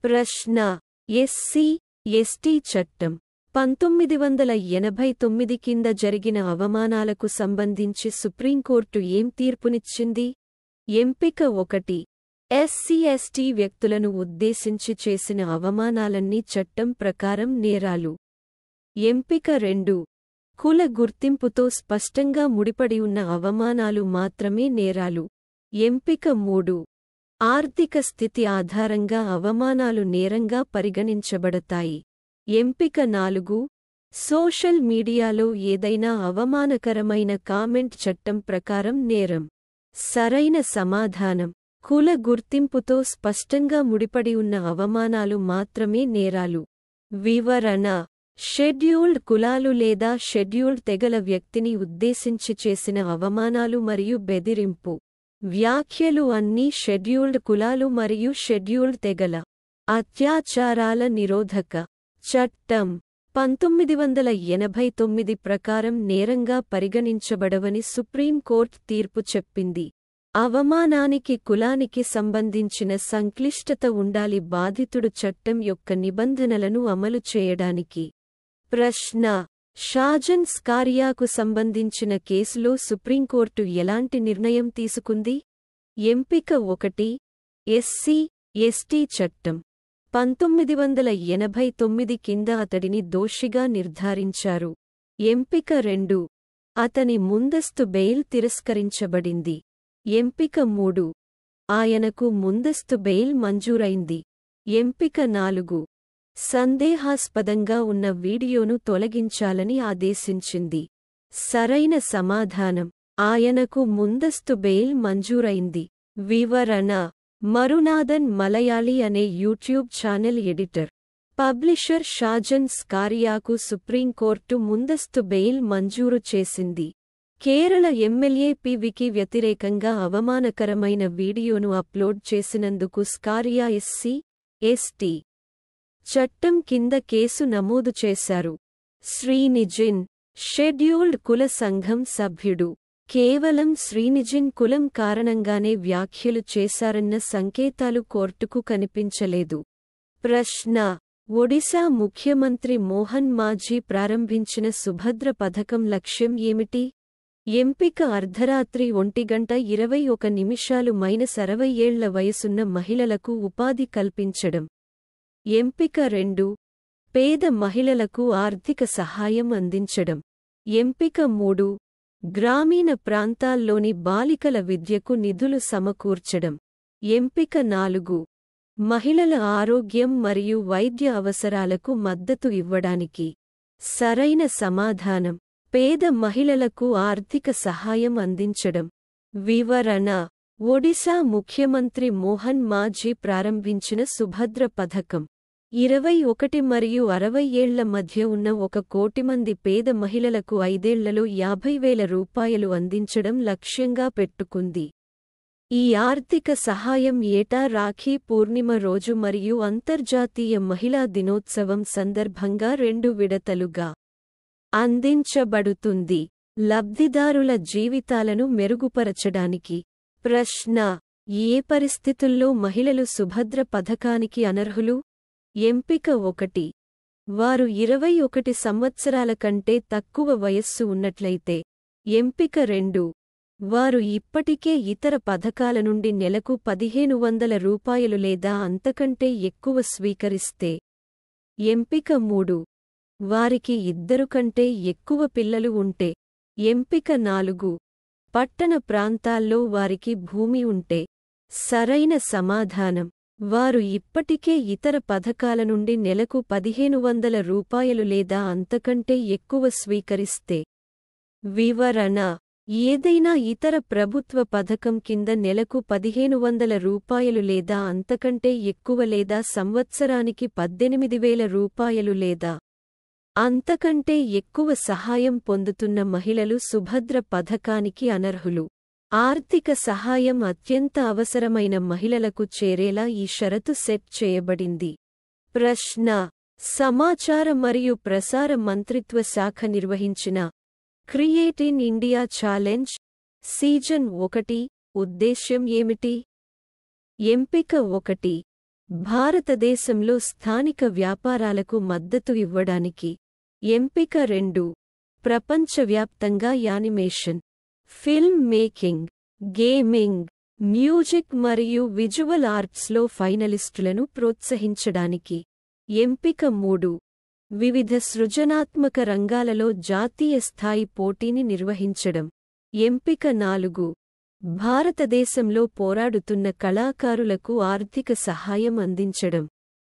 ప్రశ్న: SC, ST చట్టం 1989 కింద జరిగిన అవమానాలకు సంబంధించి సుప్రీంకోర్టు ఏం తీర్పునిచ్చింది? ఎంపిక 1: ఎస్సీ ఎస్టీ వ్యక్తులను ఉద్దేశించి చేసిన అవమానాలన్నీ చట్టం ప్రకారం నేరాలు. ఎంపిక 2: కుల గుర్తింపుతో స్పష్టంగా ముడిపడి ఉన్న అవమానాలు మాత్రమే నేరాలు. ఎంపిక 3: ఆర్థిక స్థితి ఆధారంగా అవమానాలు నేరంగా పరిగణించబడతాయి. ఎంపిక 4: సోషల్ మీడియాలో ఏదైనా అవమానకరమైన కామెంట్ చట్టం ప్రకారం నేరం. సరైన సమాధానం: కుల గుర్తింపుతో స్పష్టంగా ముడిపడి ఉన్న అవమానాలు మాత్రమే నేరాలు. వివరణ: షెడ్యూల్డ్ కులాలు లేదా షెడ్యూల్డ్ తెగల వ్యక్తిని ఉద్దేశించి చేసిన అవమానాలు మరియు బెదిరింపు వ్యాఖ్యలు అన్నీ షెడ్యూల్డ్ కులాలు మరియు షెడ్యూల్డ్ తెగల అత్యాచారాల నిరోధక చట్టం 1989 ప్రకారం నేరంగా పరిగణించబడవని సుప్రీంకోర్టు తీర్పు చెప్పింది. అవమానానికి కులానికి సంబంధించిన సంక్లిష్టత ఉండాలి బాధితుడు చట్టం యొక్క నిబంధనలను అమలు చేయడానికి. ప్రశ్న: షాజన్ స్కారియాకు సంబంధించిన కేసులో సుప్రీంకోర్టు ఎలాంటి నిర్ణయం తీసుకుంది? ఎంపిక 1: ఎస్సీ, ఎస్టీ చట్టం 1989 కింద అతడిని దోషిగా నిర్ధారించారు. ఎంపిక 2: అతని ముందస్తు బెయిల్ తిరస్కరించబడింది. ఎంపిక 3: ఆయనకు ముందస్తు బెయిల్ మంజూరైంది. ఎంపిక 4: సందేహాస్పదంగా ఉన్న వీడియోను తొలగించాలని ఆదేశించింది. సరైన సమాధానం: ఆయనకు ముందస్తు బెయిల్ మంజూరైంది. వివరణ: మరునాథన్ మలయాళీ అనే YouTube channel editor, publisher Shajan స్కారియాకు సుప్రీంకోర్టు ముందస్తు బెయిల్ మంజూరు చేసింది. కేరళ ఎమ్మెల్యే పివికి వ్యతిరేకంగా అవమానకరమైన వీడియోను అప్లోడ్ చేసినందుకు స్కారియా ఎస్సీ, ఎస్టీ చట్టం కింద కేసు నమోదు చేశారు. శ్రీనిజిన్ షెడ్యూల్డ్ కుల సంఘం సభ్యుడు. కేవలం శ్రీనిజిన్ కులం కారణంగానే వ్యాఖ్యలు చేశారన్న సంకేతాలు కోర్టుకు కనిపించలేదు. ప్రశ్న: ఒడిశా ముఖ్యమంత్రి మోహన్ మాఝీ ప్రారంభించిన సుభద్ర పథకం లక్ష్యం ఏమిటి? ఎంపిక అర్ధరాత్రి 1:21 -60 ఏళ్ల వయసున్న మహిళలకు ఉపాధి కల్పించడం. ఎంపిక 2: పేద మహిళలకు ఆర్థిక సహాయం అందించడం. ఎంపిక 3: గ్రామీణ ప్రాంతాల్లోని బాలికల విద్యకు నిధులు సమకూర్చడం. ఎంపిక 4: మహిళల ఆరోగ్యం మరియు వైద్య అవసరాలకు మద్దతు ఇవ్వడానికి. సరైన సమాధానం: పేద మహిళలకు ఆర్థిక సహాయం అందించడం. వివరణ: ఒడిశా ముఖ్యమంత్రి మోహన్ మాఝీ ప్రారంభించిన సుభద్ర పథకం 21 మరియు 60 ఏళ్ల మధ్య ఉన్న 1 కోటి మంది పేద మహిళలకు 5 ఏళ్లలో 50,000 రూపాయలు అందించడం లక్ష్యంగా పెట్టుకుంది. ఈ ఆర్థిక సహాయం ఏటా రాఖీ పూర్ణిమ రోజు మరియు అంతర్జాతీయ మహిళా దినోత్సవం సందర్భంగా 2 విడతలుగా అందించబడుతుంది. లబ్ధిదారుల జీవితాలను మెరుగుపరచడానికి. ప్రశ్న: ఏ పరిస్థితుల్లో మహిళలు సుభద్ర పథకానికి అనర్హులు? ఎంపిక 1: వారు 21 సంవత్సరాల కంటే తక్కువ వయస్సు ఉన్నట్లయితే. ఎంపిక 2: వారు ఇప్పటికే ఇతర పథకాల నుండి నెలకు 1,500 రూపాయలు లేదా అంతకంటే ఎక్కువ స్వీకరిస్తే. ఎంపిక 3: వారికి 2 కంటే ఎక్కువ పిల్లలు ఉంటే. ఎంపిక 4: పట్టణ ప్రాంతాల్లో వారికి భూమి ఉంటే. సరైన సమాధానం: వారు ఇప్పటికే ఇతర పథకాల నుండి నెలకు 1,500 రూపాయలు లేదా అంతకంటే ఎక్కువ స్వీకరిస్తే. వివరణ: ఏదైనా ఇతర ప్రభుత్వ పథకం కింద నెలకు 1,500 రూపాయలు లేదా అంతకంటే ఎక్కువ లేదా సంవత్సరానికి 18,000 రూపాయలు లేదా అంతకంటే ఎక్కువ సహాయం పొందుతున్న మహిళలు సుభద్ర పథకానికి అనర్హులు. ఆర్థిక సహాయం అత్యంత అవసరమైన మహిళలకు చేరేలా ఈ షరతు సెట్ చేయబడింది. ప్రశ్న: సమాచార మరియు ప్రసార మంత్రిత్వ శాఖ నిర్వహించిన create in India challenge season 1 ఉద్దేశ్యం ఏమిటి? ఎంపిక 1: భారతదేశంలో స్థానిక వ్యాపారాలకు మద్దతు ఇవ్వడానికి. ఎంపిక 2. ప్రపంచవ్యాప్తంగా animation, film making, gaming, music మరియు విజువల్ ఆర్ట్స్లో ఫైనలిస్టులను ప్రోత్సహించడానికి. ఎంపిక 3. వివిధ సృజనాత్మక రంగాలలో జాతీయ స్థాయి పోటీని నిర్వహించడం. ఎంపిక 4. భారతదేశంలో పోరాడుతున్న కళాకారులకు ఆర్థిక సహాయం అందించడం.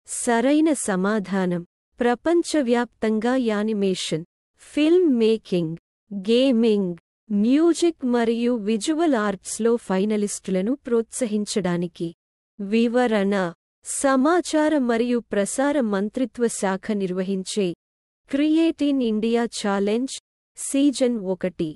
సరైన సమాధానం: ప్రపంచవ్యాప్తంగా animation, film making, gaming, music మరియు విజువల్ ఆర్ట్స్లో ఫైనలిస్టులను ప్రోత్సహించడానికి. వివరణ: సమాచార మరియు ప్రసార మంత్రిత్వ శాఖ నిర్వహించే create in India challenge season 1.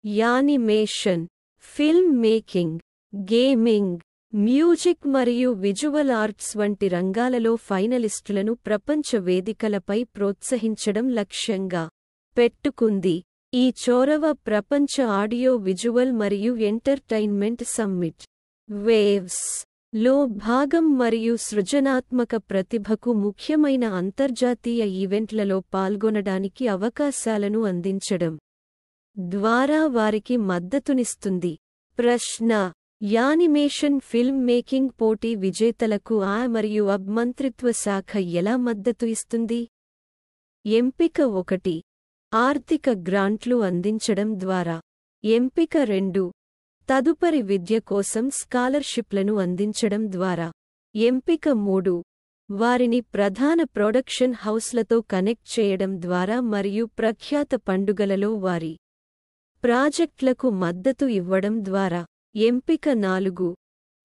Animation, film making, gaming, music మరియు విజువల్ ఆర్ట్స్ వంటి రంగాలలో ఫైనలిస్టులను ప్రపంచ వేదికలపై ప్రోత్సహించడం లక్ష్యంగా పెట్టుకుంది. ఈ చొరవ ప్రపంచ ఆడియో విజువల్ మరియు ఎంటర్టైన్మెంట్ సమ్మిట్ వేవ్స్ లో భాగం మరియు సృజనాత్మక ప్రతిభకు ముఖ్యమైన అంతర్జాతీయ ఈవెంట్లలో పాల్గొనడానికి అవకాశాలను అందించడం ద్వారా వారికి మద్దతునిస్తుంది. ప్రశ్న: యానిమేషన్ ఫిల్మ్ మేకింగ్ పోటీ విజేతలకు మరియు మంత్రిత్వ శాఖ ఎలా మద్దతు ఇస్తుంది? ఎంపిక 1. ఆర్థిక గ్రాంట్లు అందించడం ద్వారా. ఎంపిక 2. తదుపరి విద్య కోసం స్కాలర్షిప్లను అందించడం ద్వారా. ఎంపిక 3. వారిని ప్రధాన ప్రొడక్షన్ హౌస్లతో కనెక్ట్ చేయడం ద్వారా మరియు ప్రఖ్యాత పండుగలలో వారి ప్రాజెక్ట్లకు మద్దతు ఇవ్వడం ద్వారా. ఎంపిక 4.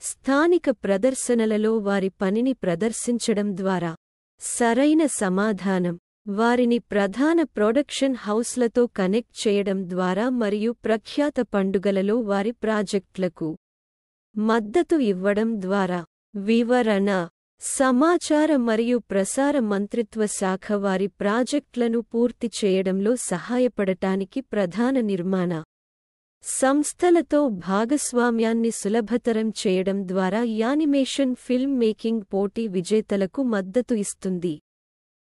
స్థానిక ప్రదర్శనలలో వారి పనిని ప్రదర్శించడం ద్వారా. సరైన సమాధానం: వారిని ప్రధాన ప్రొడక్షన్ హౌస్లతో కనెక్ట్ చేయడం ద్వారా మరియు ప్రఖ్యాత పండుగలలో వారి ప్రాజెక్ట్లకు మద్దతు ఇవ్వడం ద్వారా. వివరణ: సమాచార మరియు ప్రసార మంత్రిత్వ శాఖ వారి ప్రాజెక్ట్లను పూర్తి చేయడంలో సహాయపడటానికి ప్రధాన నిర్మాణ సంస్థలతో భాగస్వామ్యాన్ని సులభతరం చేయడం ద్వారా యానిమేషన్ ఫిల్మ్ మేకింగ్ పోటీ విజేతలకు మద్దతు ఇస్తుంది.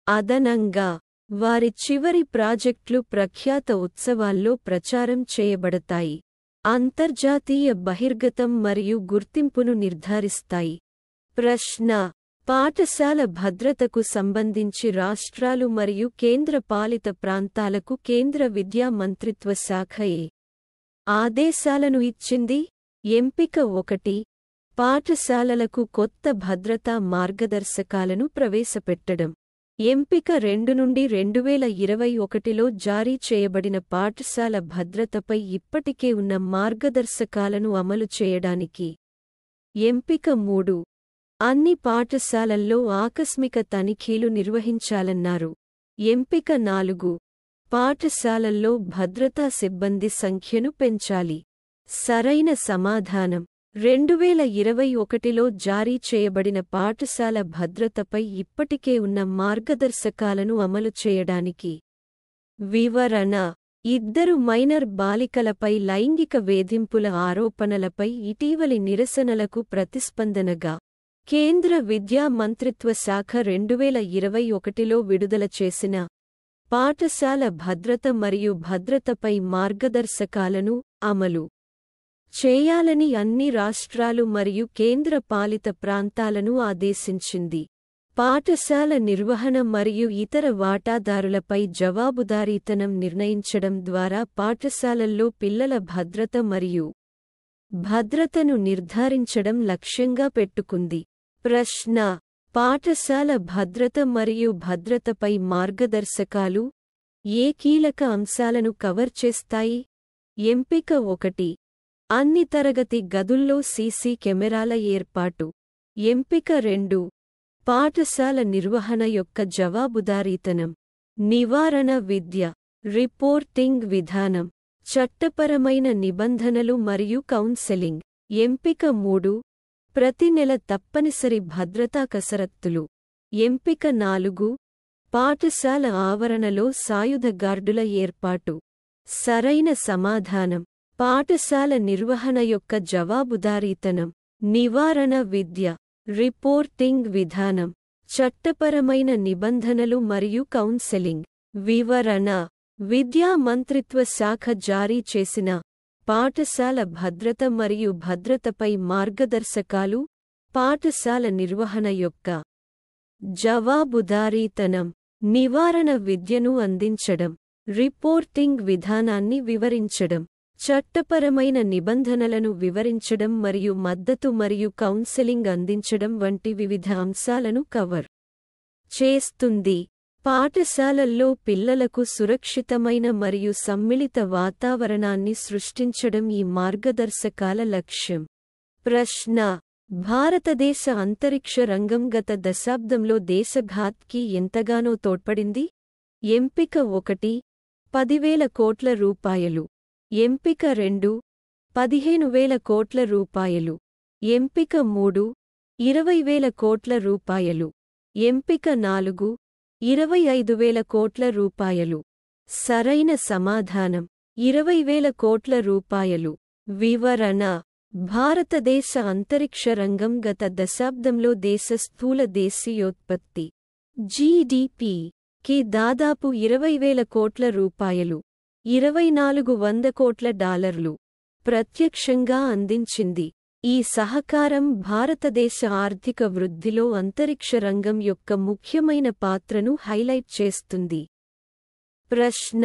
అదనంగా, వారి చివరి ప్రాజెక్టులు ప్రఖ్యాత ఉత్సవాల్లో ప్రచారం చేయబడతాయి, అంతర్జాతీయ బహిర్గతం మరియు గుర్తింపును నిర్ధారిస్తాయి. ప్రశ్న: పాఠశాల భద్రతకు సంబంధించి రాష్ట్రాలు మరియు కేంద్ర పాలిత ప్రాంతాలకు కేంద్ర విద్యా మంత్రిత్వ శాఖ ఏ ఆదేశాలను ఇచ్చింది? ఎంపిక 1. పాఠశాలలకు కొత్త భద్రతా మార్గదర్శకాలను ప్రవేశపెట్టడం. ఎంపిక 2 నుండి 2021లో జారీ చేయబడిన పాఠశాల భద్రతపై ఇప్పటికే ఉన్న మార్గదర్శకాలను అమలు చేయడానికి. ఎంపిక 3. అన్ని పాఠశాలల్లో ఆకస్మిక తనిఖీలు నిర్వహించాలన్నారు. ఎంపిక 4. పాఠశాలల్లో భద్రతా సిబ్బంది సంఖ్యను పెంచాలి. సరైన సమాధానం: 2021లో జారీ చేయబడిన పాఠశాల భద్రతపై ఇప్పటికే ఉన్న మార్గదర్శకాలను అమలు చేయడానికి. వివరణ: 2 మైనర్ బాలికలపై లైంగిక వేధింపుల ఆరోపణలపై ఇటీవలి నిరసనలకు ప్రతిస్పందనగా కేంద్ర విద్యా మంత్రిత్వ శాఖ 2021లో విడుదల చేసిన పాఠశాల భద్రత మరియు భద్రతపై మార్గదర్శకాలను అమలు చేయాలని అన్ని రాష్ట్రాలు మరియు కేంద్ర పాలిత ప్రాంతాలను ఆదేశించింది. పాఠశాల నిర్వహణ మరియు ఇతర వాటాదారులపై జవాబుదారీతనం నిర్ణయించడం ద్వారా పాఠశాలల్లో పిల్లల భద్రత మరియు భద్రతను నిర్ధారించడం లక్ష్యంగా పెట్టుకుంది. ప్రశ్న: పాఠశాల భద్రత మరియు భద్రతపై మార్గదర్శకాలు ఏ కీలక అంశాలను కవర్ చేస్తాయి? ఎంపిక 1. అన్ని తరగతి గదుల్లో సీసీ కెమెరాల ఏర్పాటు. ఎంపిక 2. పాఠశాల నిర్వహణ యొక్క జవాబుదారీతనం. నివారణ విద్య, రిపోర్టింగ్ విధానం, చట్టపరమైన నిబంధనలు మరియు కౌన్సెలింగ్. ఎంపిక 3. ప్రతి నెల తప్పనిసరి భద్రతా కసరత్తులు. ఎంపిక 4. పాఠశాల ఆవరణలో సాయుధ గార్డుల ఏర్పాటు. సరైన సమాధానం: పాఠశాల నిర్వహణ యొక్క జవాబుదారీతనం, నివారణ విద్య, రిపోర్టింగ్ విధానం, చట్టపరమైన నిబంధనలు మరియు కౌన్సెలింగ్. వివరణ: విద్యా మంత్రిత్వ శాఖ జారీ చేసిన పాఠశాల భద్రత మరియు భద్రతపై మార్గదర్శకాలు, పాఠశాల నిర్వహణ యొక్క జవాబుదారీతనం, నివారణ విద్యను అందించడం, రిపోర్టింగ్ విధానాన్ని వివరించడం, చట్టపరమైన నిబంధనలను వివరించడం మరియు మద్దతు మరియు కౌన్సెలింగ్ అందించడం వంటి వివిధ అంశాలను కవర్ చేస్తుంది. పాఠశాలల్లో పిల్లలకు సురక్షితమైన మరియు సమ్మిళిత వాతావరణాన్ని సృష్టించడం ఈ మార్గదర్శకాల లక్ష్యం. ప్రశ్న: భారతదేశ అంతరిక్ష రంగం గత దశాబ్దంలో దేశఘాత్కి ఎంతగానో తోడ్పడింది? ఎంపిక 1 10,000 కోట్ల రూపాయలు, ఎంపిక 2 15,000 కోట్ల రూపాయలు, ఎంపిక 3 20,000 కోట్ల రూపాయలు, ఎంపిక 4 25,000 కోట్ల రూపాయలు. సరైన సమాధానం 20,000 కోట్ల రూపాయలు. వివరణ: భారతదేశ అంతరిక్ష రంగం గత దశాబ్దంలో దేశ స్థూల దేశీయోత్పత్తి (జీడీపీ) కి దాదాపు 20,000 కోట్ల రూపాయలు, 2,400 కోట్ల డాలర్లు ప్రత్యక్షంగా అందించింది. ఈ సహకారం భారతదేశ ఆర్థిక వృద్ధిలో అంతరిక్ష రంగం యొక్క ముఖ్యమైన పాత్రను హైలైట్ చేస్తుంది. ప్రశ్న: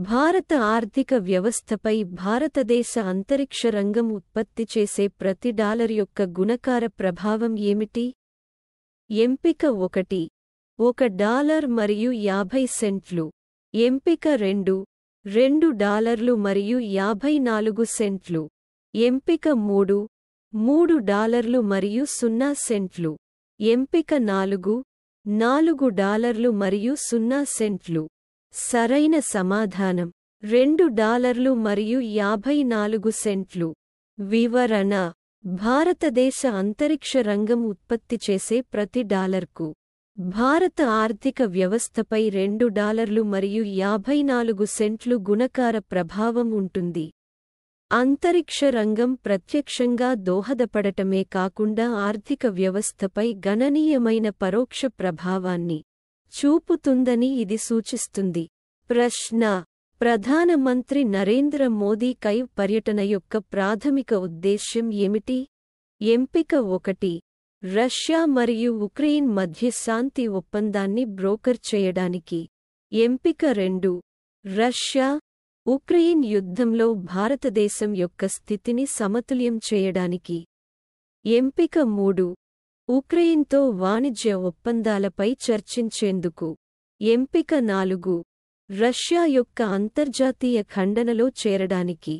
భారత ఆర్థిక వ్యవస్థపై భారతదేశ అంతరిక్ష రంగం ఉత్పత్తి చేసే ప్రతి డాలర్ యొక్క గుణకార ప్రభావం ఏమిటి? ఎంపిక 1 $1 మరియు 50 సెంట్లు, ఎంపిక 2 $2 మరియు 54 సెంట్లు, ఎంపిక 3 $3 మరియు 0 సెంట్లు, ఎంపిక 4 $4 మరియు 0 సెంట్లు. సరైన సమాధానం $2 మరియు 54 సెంట్లు. వివరణ: భారతదేశ అంతరిక్ష రంగం ఉత్పత్తి చేసే ప్రతి డాలర్కు భారత ఆర్థిక వ్యవస్థపై $2 మరియు 54 సెంట్లు గుణకార ప్రభావం ఉంటుంది. అంతరిక్ష రంగం ప్రత్యక్షంగా దోహదపడటమే కాకుండా ఆర్థిక వ్యవస్థపై గణనీయమైన పరోక్ష ప్రభావాన్ని చూపుతుందని ఇది సూచిస్తుంది. ప్రశ్న: ప్రధానమంత్రి నరేంద్ర మోదీ కైవ్ పర్యటన యొక్క ప్రాథమిక ఉద్దేశ్యం ఏమిటి? ఎంపిక 1 రష్యా మరియు ఉక్రెయిన్ మధ్య శాంతి ఒప్పందాన్ని బ్రోకర్ చేయడానికి, ఎంపిక 2 రష్యా ఉక్రెయిన్ యుద్ధంలో భారతదేశం యొక్క స్థితిని సమతుల్యం చేయడానికి, ఎంపిక 3 ఉక్రెయిన్తో వాణిజ్య ఒప్పందాలపై చర్చించేందుకు, ఎంపిక 4 రష్యా యొక్క అంతర్జాతీయ ఖండనలో చేరడానికి.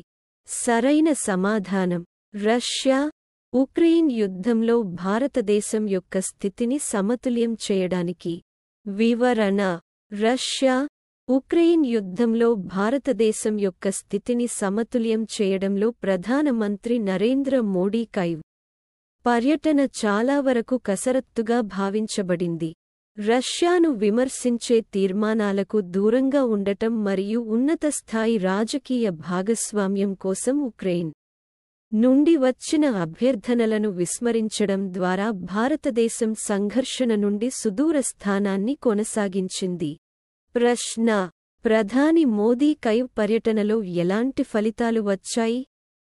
సరైన సమాధానం రష్యా ఉక్రెయిన్ యుద్ధంలో భారతదేశం యొక్క స్థితిని సమతుల్యం చేయడానికి. వివరణ: రష్యా ఉక్రెయిన్ యుద్ధంలో భారతదేశం యొక్క స్థితిని సమతుల్యం చేయడంలో ప్రధానమంత్రి నరేంద్ర మోడీ కైవ్ పర్యటన చాలా వరకు కసరత్తుగా భావించబడింది. రష్యాను విమర్శించే తీర్మానాలకు దూరంగా ఉండటం మరియు ఉన్నత స్థాయి రాజకీయ భాగస్వామ్యం కోసం ఉక్రెయిన్ నుండి వచ్చిన అభ్యర్థనలను విస్మరించడం ద్వారా భారతదేశం సంఘర్షణ నుండి సుదూర స్థానాన్ని కొనసాగించింది. ప్రశ్న: ప్రధాని మోదీ కైవ్ పర్యటనలో ఎలాంటి ఫలితాలు వచ్చాయి?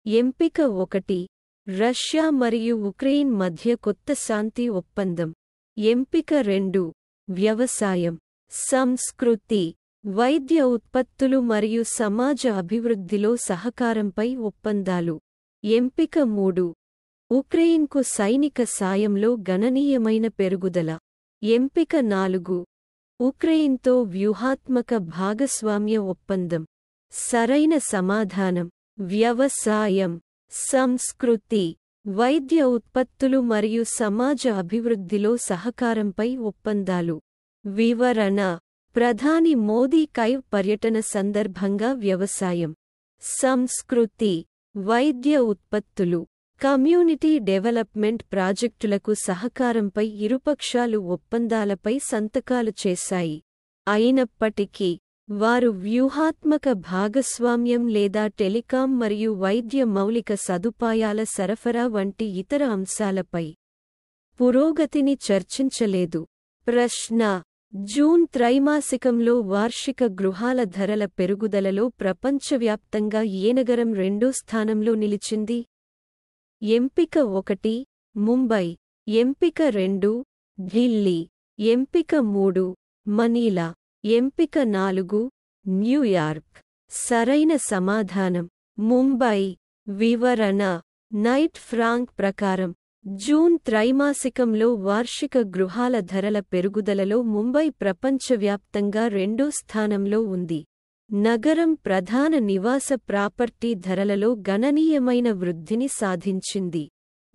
ఎంపిక 1 రష్యా మరియు ఉక్రెయిన్ మధ్య కొత్త శాంతి ఒప్పందం, ఎంపిక 2 వ్యవసాయం, సంస్కృతి, వైద్య ఉత్పత్తులు మరియు సమాజ అభివృద్ధిలో సహకారంపై ఒప్పందాలు, ఎంపిక 3 ఉక్రెయిన్కు సైనిక సాయంలో గణనీయమైన పెరుగుదల, ఎంపిక 4 ఉక్రెయిన్తో వ్యూహాత్మక భాగస్వామ్య ఒప్పందం. సరైన సమాధానం వ్యవసాయం, సంస్కృతి, వైద్య ఉత్పత్తులు మరియు సమాజ అభివృద్ధిలో సహకారంపై ఒప్పందాలు. వివరణ: ప్రధాని మోదీ కైవ్ పర్యటన సందర్భంగా వ్యవసాయం, సంస్కృతి, వైద్య ఉత్పత్తులు, కమ్యూనిటీ డెవలప్మెంట్ ప్రాజెక్టులకు సహకారంపై ఇరుపక్షాలు ఒప్పందాలపై సంతకాలు చేశాయి. అయినప్పటికీ, వారు వ్యూహాత్మక భాగస్వామ్యం లేదా టెలికాం మరియు వైద్య మౌలిక సదుపాయాల సరఫరా వంటి ఇతర అంశాలపై పురోగతిని చర్చించలేదు. ప్రశ్న: జూన్ త్రైమాసికంలో వార్షిక గృహాల ధరల పెరుగుదలలో ప్రపంచవ్యాప్తంగా ఏ నగరం రెండో స్థానంలో నిలిచింది? ఎంపిక 1 ముంబై, ఎంపిక 2 ఢిల్లీ, ఎంపిక 3 మనీలా, ఎంపిక 4 న్యూయార్క్. సరైన సమాధానం ముంబై. వివరణ: నైట్ ఫ్రాంక్ ప్రకారం జూన్ త్రైమాసికంలో వార్షిక గృహాల ధరల పెరుగుదలలో ముంబై ప్రపంచవ్యాప్తంగా రెండో స్థానంలో ఉంది. నగరం ప్రధాన నివాస ప్రాపర్టీ ధరలలో గణనీయమైన వృద్ధిని సాధించింది.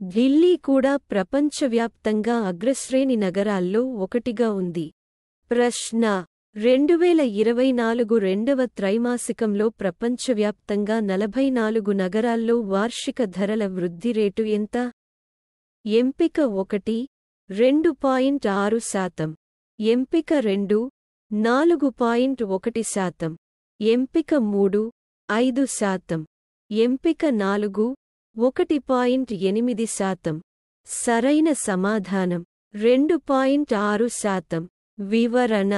ఢిల్లీ కూడా ప్రపంచవ్యాప్తంగా అగ్రశ్రేణి నగరాల్లో ఒకటిగా ఉంది. ప్రశ్న: 2024 రెండవ త్రైమాసికంలో ప్రపంచవ్యాప్తంగా 44 నగరాల్లో వార్షిక ధరల వృద్ధి రేటు ఎంత? ఎంపిక 1 2.6%, ఎంపిక 2 4.1%, ఎంపిక 3 5%, ఎంపిక 4 1.8%. సరైన సమాధానం 2.6%. వివరణ: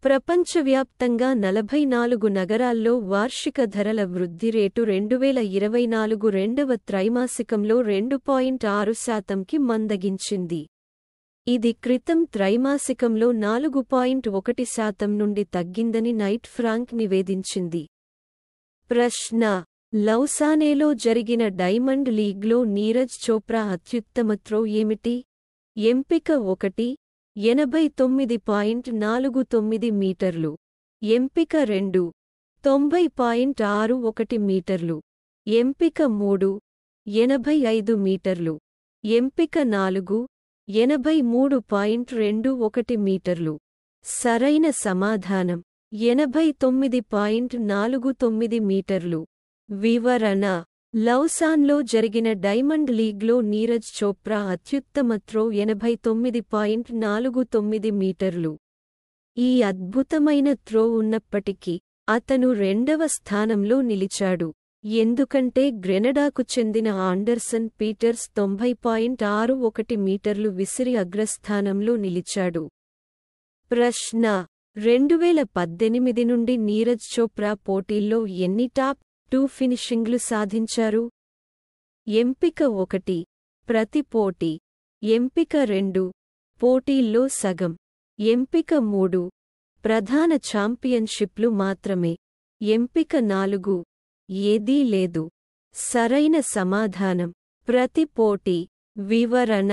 ప్రపంచవ్యాప్తంగా 44 నగరాల్లో వార్షిక ధరల వృద్ధి రేటు 2024 రెండవ త్రైమాసికంలో 2.6%కి మందగించింది. ఇది క్రితం త్రైమాసికంలో 4.1% నుండి తగ్గిందని నైట్ ఫ్రాంక్ నివేదించింది. ప్రశ్న: లౌసానేలో జరిగిన డైమండ్ లీగ్లో నీరజ్ చోప్రా అత్యుత్తమ త్రో ఏమిటి? ఎంపిక 1 89.49 మీటర్లు, ఎంపిక 2 90.61 మీటర్లు, ఎంపిక 3 85 మీటర్లు, ఎంపిక 4 83.21 మీటర్లు. సరైన సమాధానం 89.49 మీటర్లు. వివరణ: లౌసాన్లో జరిగిన డైమండ్ లీగ్లో నీరజ్ చోప్రా అత్యుత్తమ త్రో 89.49 మీటర్లు. ఈ అద్భుతమైన త్రో ఉన్నప్పటికీ అతను రెండవ స్థానంలో నిలిచాడు, ఎందుకంటే గ్రెనడాకు చెందిన ఆండర్సన్ పీటర్స్ 90.61 మీటర్లు విసిరి అగ్రస్థానంలో నిలిచాడు. ప్రశ్న: 2018 నుండి నీరజ్ చోప్రా పోటీల్లో ఎన్ని టాప్ 2 ఫినిషింగ్లు సాధించారు? ఎంపిక 1 ప్రతి పోటీ, ఎంపిక 2 పోటీల్లో సగం, ఎంపిక 3 ప్రధాన ఛాంపియన్షిప్లు మాత్రమే, ఎంపిక 4 ఏదీ లేదు. సరైన సమాధానం ప్రతి పోటీ. వివరణ: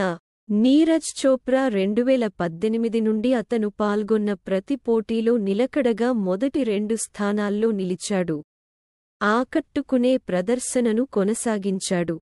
నీరజ్ చోప్రా 2018 నుండి అతను పాల్గొన్న ప్రతి పోటీలో నిలకడగా మొదటి 2 స్థానాల్లో నిలిచాడు. ఆకట్టుకునే ప్రదర్శనను కొనసాగించాడు.